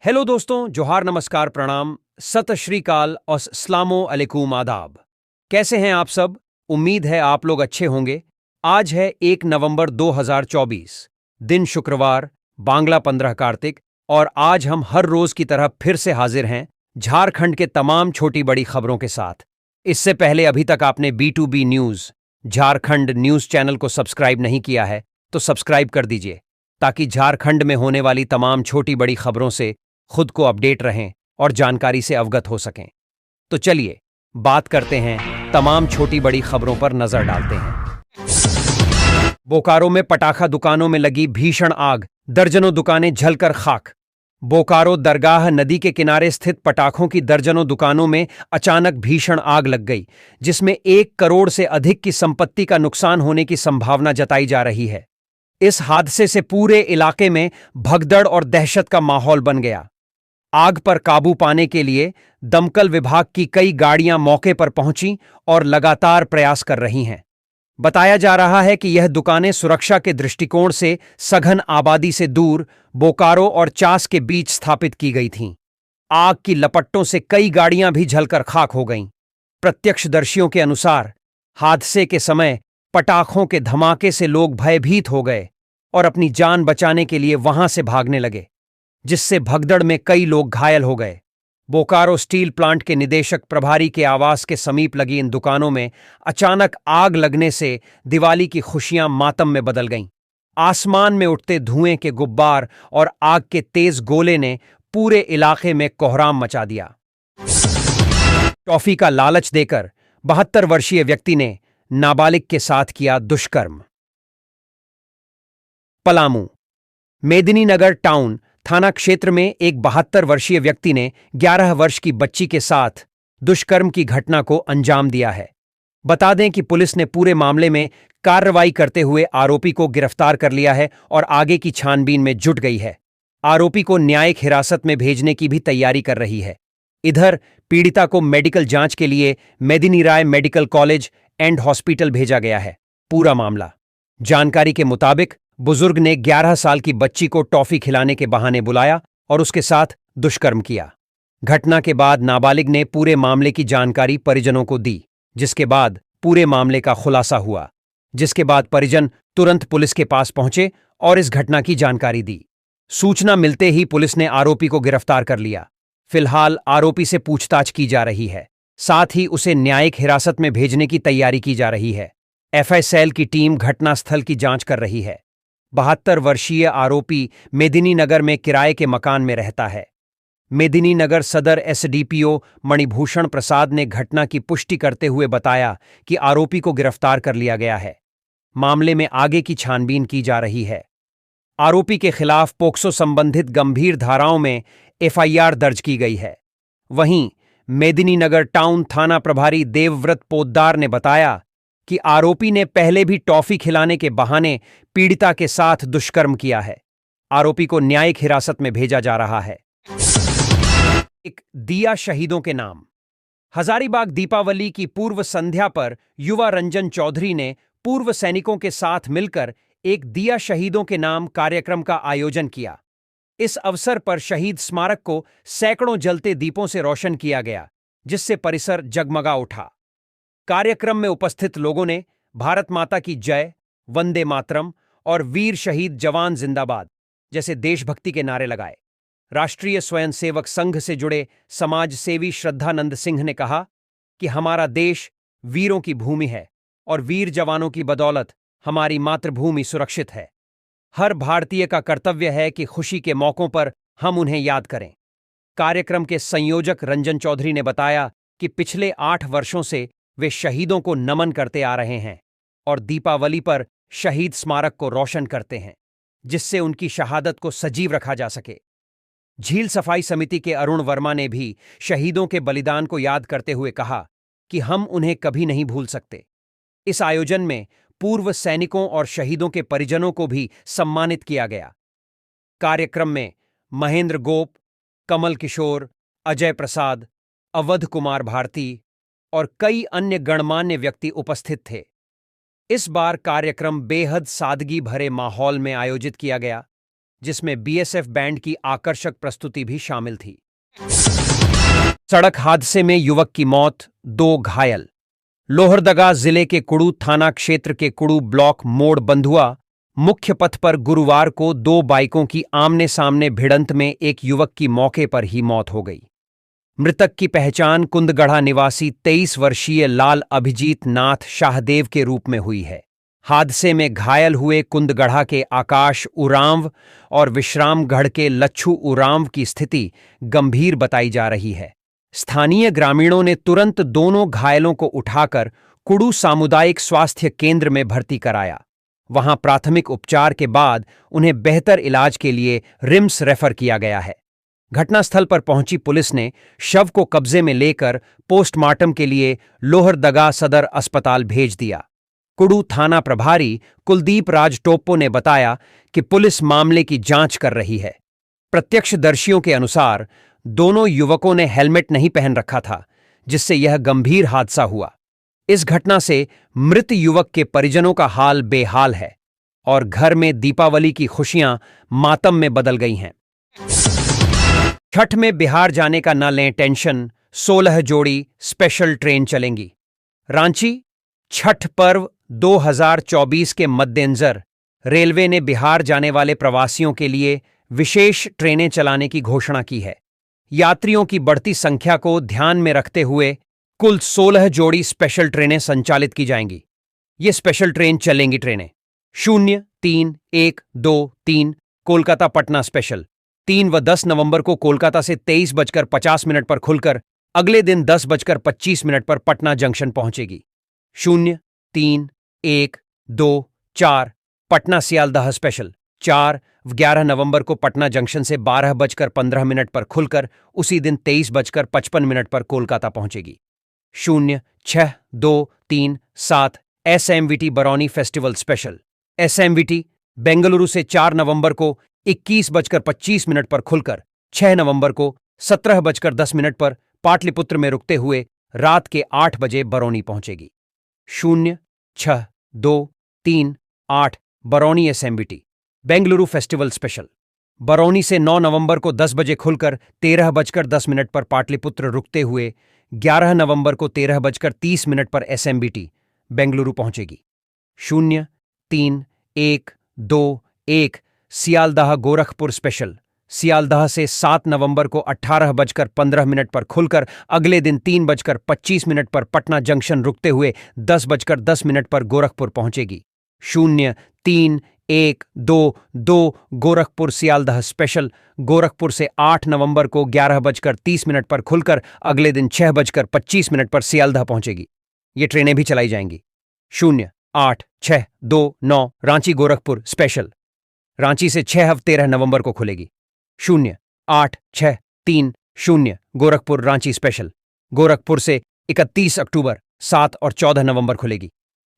Hello दोस्तों, जोहार, नमस्कार, प्रणाम, सत श्री काल और अस्सलामो अलैकुम, आदाब। कैसे हैं आप सब? उम्मीद है आप लोग अच्छे होंगे। आज है 1 नवंबर 2024, दिन शुक्रवार, बांग्ला 15 कार्तिक, और आज हम हर रोज की तरह फिर से हाजिर हैं झारखंड के तमाम छोटी बड़ी खबरों के साथ। इससे पहले अभी तक आपने B2B news Jharkhand news channel को सब्सक्राइब नहीं किया है तो सब्सक्राइब कर दीजिए, ताकि झारखंड में होने वाली तमाम छोटी बड़ी खबरों से खुद को अपडेट रहें और जानकारी से अवगत हो सकें। तो चलिए बात करते हैं, तमाम छोटी बड़ी खबरों पर नजर डालते हैं। बोकारो में पटाखा दुकानों में लगी भीषण आग, दर्जनों दुकानें जलकर खाक। बोकारो दरगाह नदी के किनारे स्थित पटाखों की दर्जनों दुकानों में अचानक भीषण आग लग गई, जिसमें 1 करोड़ से अधिक की संपत्ति का नुकसान होने की संभावना जताई जा रही है। इस हादसे से पूरे इलाके में भगदड़ और दहशत का माहौल बन गया। आग पर काबू पाने के लिए दमकल विभाग की कई गाड़ियां मौके पर पहुंची और लगातार प्रयास कर रही हैं। बताया जा रहा है कि यह दुकानें सुरक्षा के दृष्टिकोण से सघन आबादी से दूर बोकारो और चास के बीच स्थापित की गई थीं। आग की लपटों से कई गाड़ियां भी जलकर खाक हो गईं। प्रत्यक्षदर्शियों के अनुसार हादसे के समय पटाखों के धमाके से लोग भयभीत हो गए और अपनी जान बचाने के लिए वहां से भागने लगे, जिससे भगदड़ में कई लोग घायल हो गए। बोकारो स्टील प्लांट के निदेशक प्रभारी के आवास के समीप लगी इन दुकानों में अचानक आग लगने से दिवाली की खुशियां मातम में बदल गईं। आसमान में उठते धुएं के गुब्बार और आग के तेज गोले ने पूरे इलाके में कोहराम मचा दिया। टॉफी का लालच देकर 72 वर्षीय व्यक्ति ने नाबालिग के साथ किया दुष्कर्म। पलामू मेदिनीनगर टाउन थाना क्षेत्र में एक 72 वर्षीय व्यक्ति ने 11 वर्ष की बच्ची के साथ दुष्कर्म की घटना को अंजाम दिया है। बता दें कि पुलिस ने पूरे मामले में कार्रवाई करते हुए आरोपी को गिरफ्तार कर लिया है और आगे की छानबीन में जुट गई है। आरोपी को न्यायिक हिरासत में भेजने की भी तैयारी कर रही है। इधर पीड़िता को मेडिकल जांच के लिए Medini Rai medical college and hospital भेजा गया है। पूरा मामला जानकारी के मुताबिक बुजुर्ग ने 11 साल की बच्ची को टॉफी खिलाने के बहाने बुलाया और उसके साथ दुष्कर्म किया। घटना के बाद नाबालिग ने पूरे मामले की जानकारी परिजनों को दी, जिसके बाद पूरे मामले का खुलासा हुआ। जिसके बाद परिजन तुरंत पुलिस के पास पहुंचे और इस घटना की जानकारी दी। सूचना मिलते ही पुलिस ने आरोपी को गिरफ्तार कर लिया। फिलहाल आरोपी से पूछताछ की जा रही है, साथ ही उसे न्यायिक हिरासत में भेजने की तैयारी की जा रही है। एफएसएल की टीम घटनास्थल की जांच कर रही है। 72 वर्षीय आरोपी मेदिनीनगर में किराए के मकान में रहता है। मेदिनीनगर सदर एसडीपीओ मणिभूषण प्रसाद ने घटना की पुष्टि करते हुए बताया कि आरोपी को गिरफ्तार कर लिया गया है। मामले में आगे की छानबीन की जा रही है। आरोपी के खिलाफ पोक्सो संबंधित गंभीर धाराओं में एफआईआर दर्ज की गई है। वहीं मेदिनीनगर टाउन थाना प्रभारी देवव्रत पोद्दार ने बताया कि आरोपी ने पहले भी टॉफी खिलाने के बहाने पीड़िता के साथ दुष्कर्म किया है। आरोपी को न्यायिक हिरासत में भेजा जा रहा है। एक दिया शहीदों के नाम। हजारीबाग दीपावली की पूर्व संध्या पर युवा रंजन चौधरी ने पूर्व सैनिकों के साथ मिलकर एक दिया शहीदों के नाम कार्यक्रम का आयोजन किया। इस अवसर पर शहीद स्मारक को सैकड़ों जलते दीपों से रोशन किया गया, जिससे परिसर जगमगा उठा। कार्यक्रम में उपस्थित लोगों ने भारत माता की जय, वंदे मातरम और वीर शहीद जवान जिंदाबाद जैसे देशभक्ति के नारे लगाए। राष्ट्रीय स्वयंसेवक संघ से जुड़े समाज सेवी श्रद्धानंद सिंह ने कहा कि हमारा देश वीरों की भूमि है और वीर जवानों की बदौलत हमारी मातृभूमि सुरक्षित है। हर भारतीय का कर्तव्य है कि खुशी के मौकों पर हम उन्हें याद करें। कार्यक्रम के संयोजक रंजन चौधरी ने बताया कि पिछले 8 वर्षों से वे शहीदों को नमन करते आ रहे हैं और दीपावली पर शहीद स्मारक को रोशन करते हैं, जिससे उनकी शहादत को सजीव रखा जा सके। झील सफाई समिति के अरुण वर्मा ने भी शहीदों के बलिदान को याद करते हुए कहा कि हम उन्हें कभी नहीं भूल सकते। इस आयोजन में पूर्व सैनिकों और शहीदों के परिजनों को भी सम्मानित किया गया। कार्यक्रम में महेंद्र गोप, कमल किशोर, अजय प्रसाद, अवध कुमार भारती और कई अन्य गणमान्य व्यक्ति उपस्थित थे। इस बार कार्यक्रम बेहद सादगी भरे माहौल में आयोजित किया गया। जिसमें बीएसएफ बैंड की आकर्षक प्रस्तुति भी शामिल थी। सड़क हादसे में युवक की मौत, 2 घायल। लोहरदगा जिले के कुड़ू थाना क्षेत्र के कुड़ू ब्लॉक मोड़ बंधुआ मुख्य पथ पर गुरुवार को 2 बाइकों की आमने सामने भिड़ंत में एक युवक की मौके पर ही मौत हो गई। मृतक की पहचान कुंदगढ़ा निवासी 23 वर्षीय लाल अभिजीत नाथ शाहदेव के रूप में हुई है। हादसे में घायल हुए कुंदगढ़ा के आकाश उरांव और विश्रामगढ़ के लच्छू उरांव की स्थिति गंभीर बताई जा रही है। स्थानीय ग्रामीणों ने तुरंत दोनों घायलों को उठाकर कुड़ू सामुदायिक स्वास्थ्य केंद्र में भर्ती कराया। वहां प्राथमिक उपचार के बाद उन्हें बेहतर इलाज के लिए रिम्स रेफर किया गया है। घटनास्थल पर पहुंची पुलिस ने शव को कब्जे में लेकर पोस्टमार्टम के लिए लोहरदगा सदर अस्पताल भेज दिया। कुड़ू थाना प्रभारी कुलदीप राज टोप्पो ने बताया कि पुलिस मामले की जांच कर रही है। प्रत्यक्षदर्शियों के अनुसार दोनों युवकों ने हेलमेट नहीं पहन रखा था, जिससे यह गंभीर हादसा हुआ। इस घटना से मृत युवक के परिजनों का हाल बेहाल है और घर में दीपावली की खुशियां मातम में बदल गई हैं। छठ में बिहार जाने का न लें टेंशन, 16 जोड़ी स्पेशल ट्रेन चलेंगी। रांची, छठ पर्व 2024 के मद्देनजर रेलवे ने बिहार जाने वाले प्रवासियों के लिए विशेष ट्रेनें चलाने की घोषणा की है। यात्रियों की बढ़ती संख्या को ध्यान में रखते हुए कुल 16 जोड़ी स्पेशल ट्रेनें संचालित की जाएंगी। ये स्पेशल ट्रेन चलेंगी ट्रेनें 0, 3, 1, 2, 3 कोलकाता पटना स्पेशल 3 व 10 नवंबर को कोलकाता से 23:50 पर खुलकर अगले दिन 10:25 पर पटना जंक्शन पहुंचेगी। 0, 3, 1, 2, 4 पटना सियालदह स्पेशल 4 व 11 नवंबर को पटना जंक्शन से 12:15 पर खुलकर उसी दिन 23:55 पर कोलकाता पहुंचेगी। 0, 6, 2, 3, 7 SMVT Barauni festival special SMVT Bengaluru से 4 नवंबर को 21:25 पर खुलकर 6 नवंबर को 17:10 पर पाटलिपुत्र में रुकते हुए रात के 8 बजे बरौनी पहुंचेगी। 0, 6, 2, 3, 8 Barauni SMVT Bengaluru festival special Barauni से 9 नवंबर को 10 बजे खुलकर 13:10 पर पाटलिपुत्र रुकते हुए 11 नवंबर को 13:30 पर एसएमबीटी बेंगलुरु पहुंचेगी। 0, 3, 1, 2, 1 सियालदह गोरखपुर स्पेशल सियालदह से 7 नवंबर को 18:15 पर खुलकर अगले दिन 3:25 पर पटना जंक्शन रुकते हुए 10:10 पर गोरखपुर पहुंचेगी। 0, 3, 1, 2, 2 गोरखपुर सियालदह स्पेशल गोरखपुर से 8 नवंबर को 11:30 पर खुलकर अगले दिन 6:25 पर सियालदह पहुंचेगी। ये ट्रेनें भी चलाई जाएंगी। 0, 8, 6, 2, 9 रांची गोरखपुर स्पेशल रांची से 6 व 13 नवंबर को खुलेगी। 0, 8, 6, 3, 0 गोरखपुर रांची स्पेशल गोरखपुर से 31 अक्टूबर 7 और 14 नवंबर खुलेगी।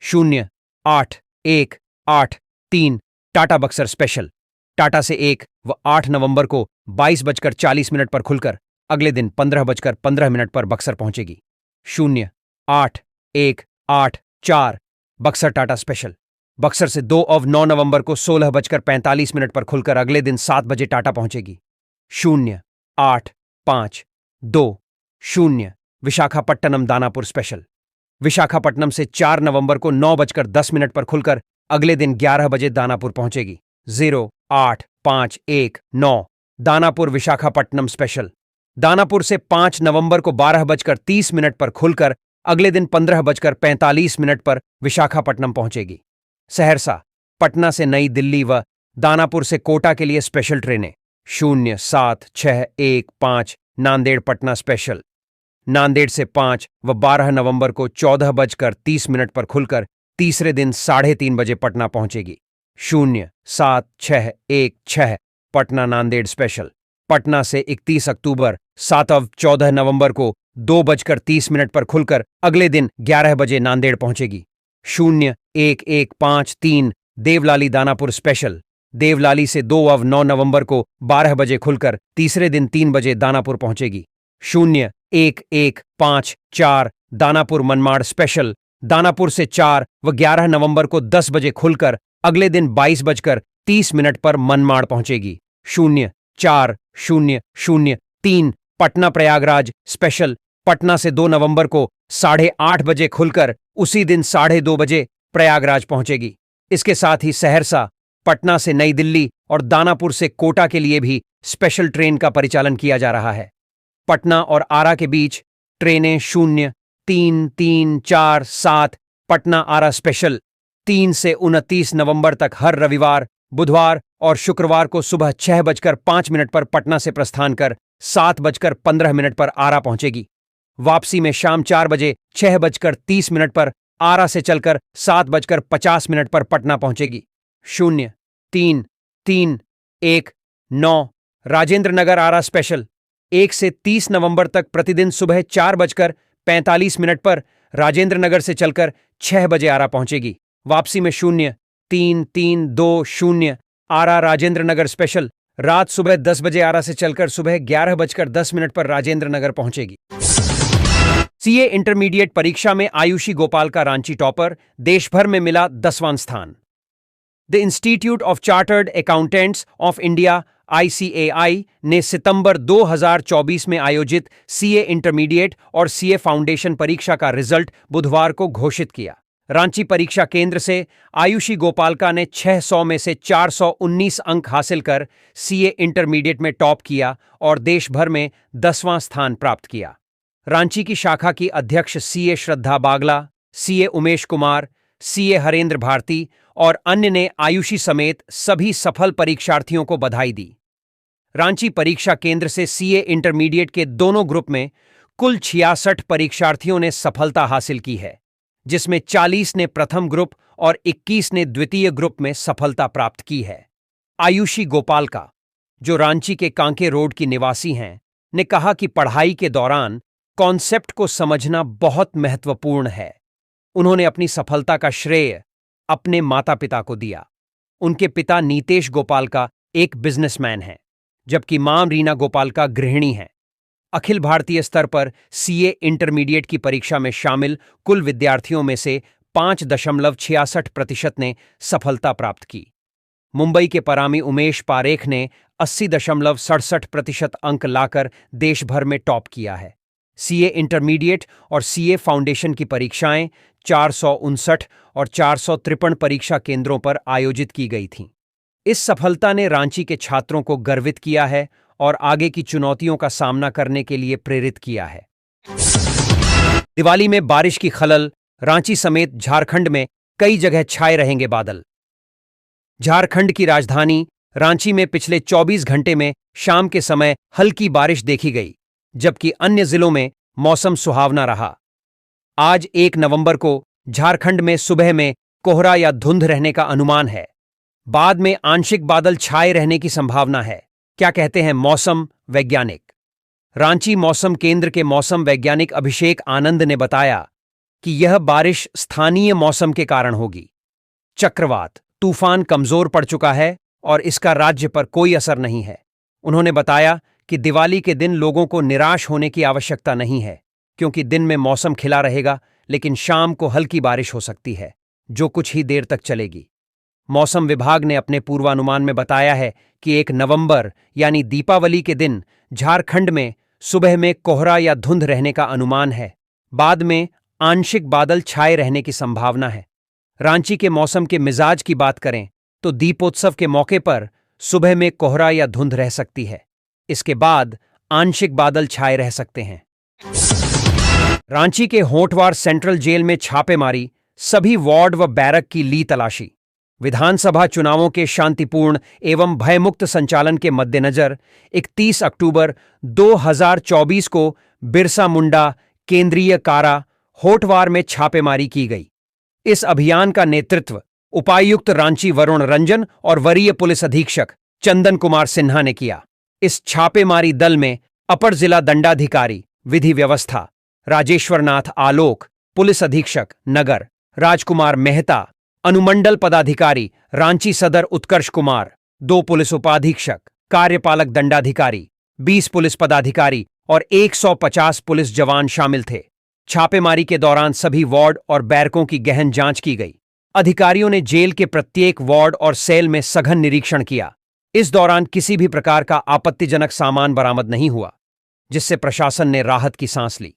0, 8, 1, 8, 3 टाटा बक्सर स्पेशल टाटा से 1 व 8 नवंबर को 22:40 पर खुलकर अगले दिन 15:15 पर बक्सर पहुंचेगी। 0, 8, 1, 8, 4 बक्सर टाटा स्पेशल बक्सर से 2 और 9 नवंबर को 16:45 पर खुलकर अगले दिन 7 बजे टाटा पहुंचेगी। 0, 8, 5, 2, 0 विशाखापट्टनम दानापुर स्पेशल विशाखापट्टनम से 4 नवंबर को 9:10 पर खुलकर अगले दिन 11 बजे दानापुर पहुंचेगी। 0, 8, 5, 1, 9 दानापुर विशाखापट्टनम स्पेशल दानापुर से 5 नवंबर को 12:30 पर खुलकर अगले दिन 15:45 पर विशाखापट्टनम पहुंचेगी। सहरसा पटना से नई दिल्ली व दानापुर से कोटा के लिए स्पेशल ट्रेनें 0, 7, 6, 1, 5 नांदेड़ पटना स्पेशल नांदेड़ से 5 व 12 नवंबर को 14:30 पर खुलकर तीसरे दिन 3:30 बजे पटना पहुंचेगी। 0, 7, 6, 1, 6 पटना नांदेड़ स्पेशल पटना से 31 अक्टूबर 7 और 14 नवंबर को 2:30 पर खुलकर अगले दिन 11 बजे नांदेड़ पहुंचेगी। 0, 1, 1, 5, 3 देवलाली दानापुर स्पेशल देवलाली से 2 और 9 नवंबर को 12 बजे खुलकर तीसरे दिन 3 बजे दानापुर पहुंचेगी। 0, 1, 1, 5, 4 दानापुर मनमाड़ स्पेशल दानापुर से 4 व 11 नवंबर को 10 बजे खुलकर अगले दिन 22:30 30 पर मनमाड़ पहुंचेगी। 04:00-03 पटना प्रयागराज स्पेशल पटना से 2 नवंबर को 8:30 बजे खुलकर उसी दिन 2:30 बजे प्रयागराज पहुंचेगी। इसके साथ ही सहरसा, पटना से नई दिल्ली और दानापुर से कोटा के लिए भी स्पेशल ट्रेन का परिचालन किया जा रहा है। पटना और आरा के बीच ट्रेनें 03-3-4-7 पटना आरा स्पेशल 3 से 29 नवंबर तक हर रविवार, बुधवार और शुक्रवार को सुबह 6:05 पर पटना से प्रस्थान कर 7:15 पर आरा पहुंचेगी। वापसी में शाम 4 बजे 6:30 पर आरा से चलकर 7:50 पर पटना पहुंचेगी। 03-3-1-9 राजेंद्र नगर आरा स्पेशल 1 से 30 नवंबर तक प्रतिदिन सुबह 4:45 पर राजेंद्र नगर से चलकर 6 बजे आरा पहुंचेगी। वापसी में 03-3-2-0 आरा राजेंद्र नगर स्पेशल रात सुबह 10 बजे आरा से चलकर सुबह 11:10 पर राजेंद्र नगर पहुंचेगी। सीए इंटरमीडिएट परीक्षा में आयुषी गोपाल का रांची टॉपर, देश भर में मिला 10वां स्थान। The institute of chartered accountants of India ICAI ने सितंबर 2024 में आयोजित सीए इंटरमीडिएट और सीए फाउंडेशन परीक्षा का रिजल्ट बुधवार को घोषित किया। रांची परीक्षा केंद्र से आयुषी गोपालका ने 600 में से 419 अंक हासिल कर सीए इंटरमीडिएट में टॉप किया और देश भर में 10वां स्थान प्राप्त किया। रांची की शाखा की अध्यक्ष सीए श्रद्धा बागला, सीए उमेश कुमार, सीए हरेंद्र भारती और अन्य ने आयुषी समेत सभी सफल परीक्षार्थियों को बधाई दी। रांची परीक्षा केंद्र से सीए इंटरमीडिएट के दोनों ग्रुप में कुल 66 परीक्षार्थियों ने सफलता हासिल की है, जिसमें 40 ने प्रथम ग्रुप और 21 ने द्वितीय ग्रुप में सफलता प्राप्त की है। आयुषी गोपालका, जो रांची के कांके रोड की निवासी हैं, ने कहा कि पढ़ाई के दौरान कॉन्सेप्ट को समझना बहुत महत्वपूर्ण है। उन्होंने अपनी सफलता का श्रेय अपने माता-पिता को दिया। उनके पिता नीतेश गोपालका एक बिजनेसमैन हैं, जबकि मां रीना गोपालका गृहिणी हैं। अखिल भारतीय स्तर पर सीए इंटरमीडिएट की परीक्षा में शामिल कुल विद्यार्थियों में से 5.66% ने सफलता प्राप्त की। मुंबई के परामी उमेश पारेख ने 80.67% अंक लाकर देश भर में टॉप किया है। सीए इंटरमीडिएट और सीए फाउंडेशन की परीक्षाएं 459 और 453 परीक्षा केंद्रों पर आयोजित की गई थीं। इस सफलता ने रांची के छात्रों को गर्वित किया है और आगे की चुनौतियों का सामना करने के लिए प्रेरित किया है। दिवाली में बारिश की खलल, रांची समेत झारखंड में कई जगह छाए रहेंगे बादल। झारखंड की राजधानी रांची में पिछले 24 घंटे में शाम के समय हल्की बारिश देखी गई, जबकि अन्य जिलों में मौसम सुहावना रहा। आज 1 नवंबर को झारखंड में सुबह में कोहरा या धुंध रहने का अनुमान है। बाद में आंशिक बादल छाए रहने की संभावना है। क्या कहते हैं मौसम वैज्ञानिक? रांची मौसम केंद्र के मौसम वैज्ञानिक अभिषेक आनंद ने बताया कि यह बारिश स्थानीय मौसम के कारण होगी। चक्रवात तूफान कमजोर पड़ चुका है और इसका राज्य पर कोई असर नहीं है। उन्होंने बताया कि दिवाली के दिन लोगों को निराश होने की आवश्यकता नहीं है, क्योंकि दिन में मौसम खिला रहेगा, लेकिन शाम को हल्की बारिश हो सकती है, जो कुछ ही देर तक चलेगी। मौसम विभाग ने अपने पूर्वानुमान में बताया है कि 1 नवंबर यानी दीपावली के दिन झारखंड में सुबह में कोहरा या धुंध रहने का अनुमान है। बाद में आंशिक बादल छाए रहने की संभावना है। रांची के मौसम के मिजाज की बात करें तो दीपोत्सव के मौके पर सुबह में कोहरा या धुंध रह सकती है। इसके बाद आंशिक बादल छाए रह सकते हैं। रांची के होटवार सेंट्रल जेल में छापेमारी, सभी वार्ड व बैरक की ली तलाशी। विधानसभा चुनावों के शांतिपूर्ण एवं भयमुक्त संचालन के मद्देनजर 31 अक्टूबर 2024 को बिरसा मुंडा केंद्रीय कारा होटवार में छापेमारी की गई। इस अभियान का नेतृत्व उपायुक्त रांची वरुण रंजन और वरीय पुलिस अधीक्षक चंदन कुमार सिन्हा ने किया। इस छापेमारी दल में अपर जिला दंडाधिकारी विधि व्यवस्था राजेश्वरनाथ आलोक, पुलिस अधीक्षक नगर राजकुमार मेहता, अनुमंडल पदाधिकारी रांची सदर उत्कर्ष कुमार, 2 पुलिस उपाधीक्षक, कार्यपालक दंडाधिकारी, 20 पुलिस पदाधिकारी और 150 पुलिस जवान शामिल थे। छापेमारी के दौरान सभी वार्ड और बैरकों की गहन जांच की गई। अधिकारियों ने जेल के प्रत्येक वार्ड और सेल में सघन निरीक्षण किया। इस दौरान किसी भी प्रकार का आपत्तिजनक सामान बरामद नहीं हुआ, जिससे प्रशासन ने राहत की सांस ली।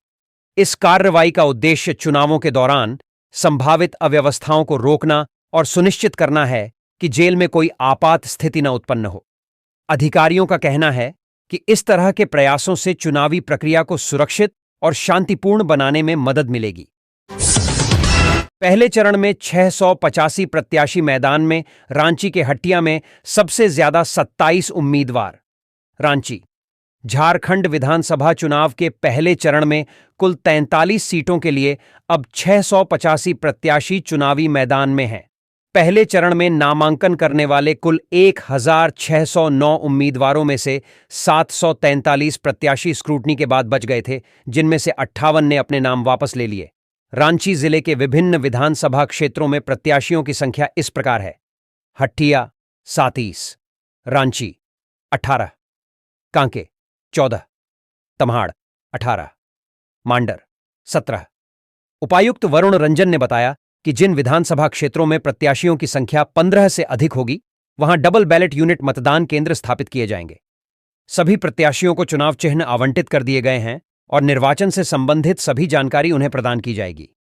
इस कार्रवाई का उद्देश्य चुनावों के दौरान संभावित अव्यवस्थाओं को रोकना और सुनिश्चित करना है कि जेल में कोई आपात स्थिति न उत्पन्न हो। अधिकारियों का कहना है कि इस तरह के प्रयासों से चुनावी प्रक्रिया को सुरक्षित और शांतिपूर्ण बनाने में मदद मिलेगी। पहले चरण में 685 प्रत्याशी मैदान में। रांची के हट्टिया में सबसे ज्यादा 27 उम्मीदवार। रांची झारखंड विधानसभा चुनाव के पहले चरण में कुल 43 सीटों के लिए अब 685 प्रत्याशी चुनावी मैदान में हैं। पहले चरण में नामांकन करने वाले कुल 1609 उम्मीदवारों में से 743 प्रत्याशी स्क्रूटनी के बाद बच गए थे, जिनमें से 58 ने अपने नाम वापस ले लिए। रांची जिले के विभिन्न विधानसभा क्षेत्रों में प्रत्याशियों की संख्या इस प्रकार है: हट्टिया 37, रांची 18, कांके 14, तम्हाड़ 18, मांडर 17। उपायुक्त वरुण रंजन ने बताया कि जिन विधानसभा क्षेत्रों में प्रत्याशियों की संख्या 15 से अधिक होगी, वहां डबल बैलेट यूनिट मतदान केंद्र स्थापित किए जाएंगे। सभी प्रत्याशियों को चुनाव चिन्ह आवंटित कर दिए गए हैं और निर्वाचन से संबंधित सभी जानकारी उन्हें प्रदान की जाएगी।